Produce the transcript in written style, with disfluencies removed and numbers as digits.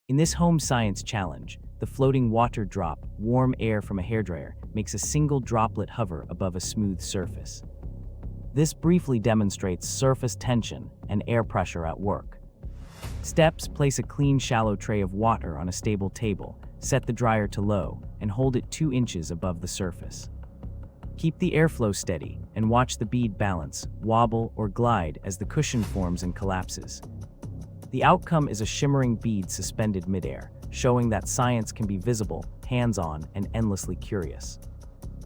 In this home science challenge, the floating water drop, warm air from a hairdryer, makes a single droplet hover above a smooth surface. This briefly demonstrates surface tension and air pressure at work. Steps: place a clean, shallow tray of water on a stable table, set the dryer to low, and hold it 2 inches above the surface. Keep the airflow steady and watch the bead balance, wobble, or glide as the cushion forms and collapses. The outcome is a shimmering bead suspended midair, showing that science can be visible, hands-on, and endlessly curious.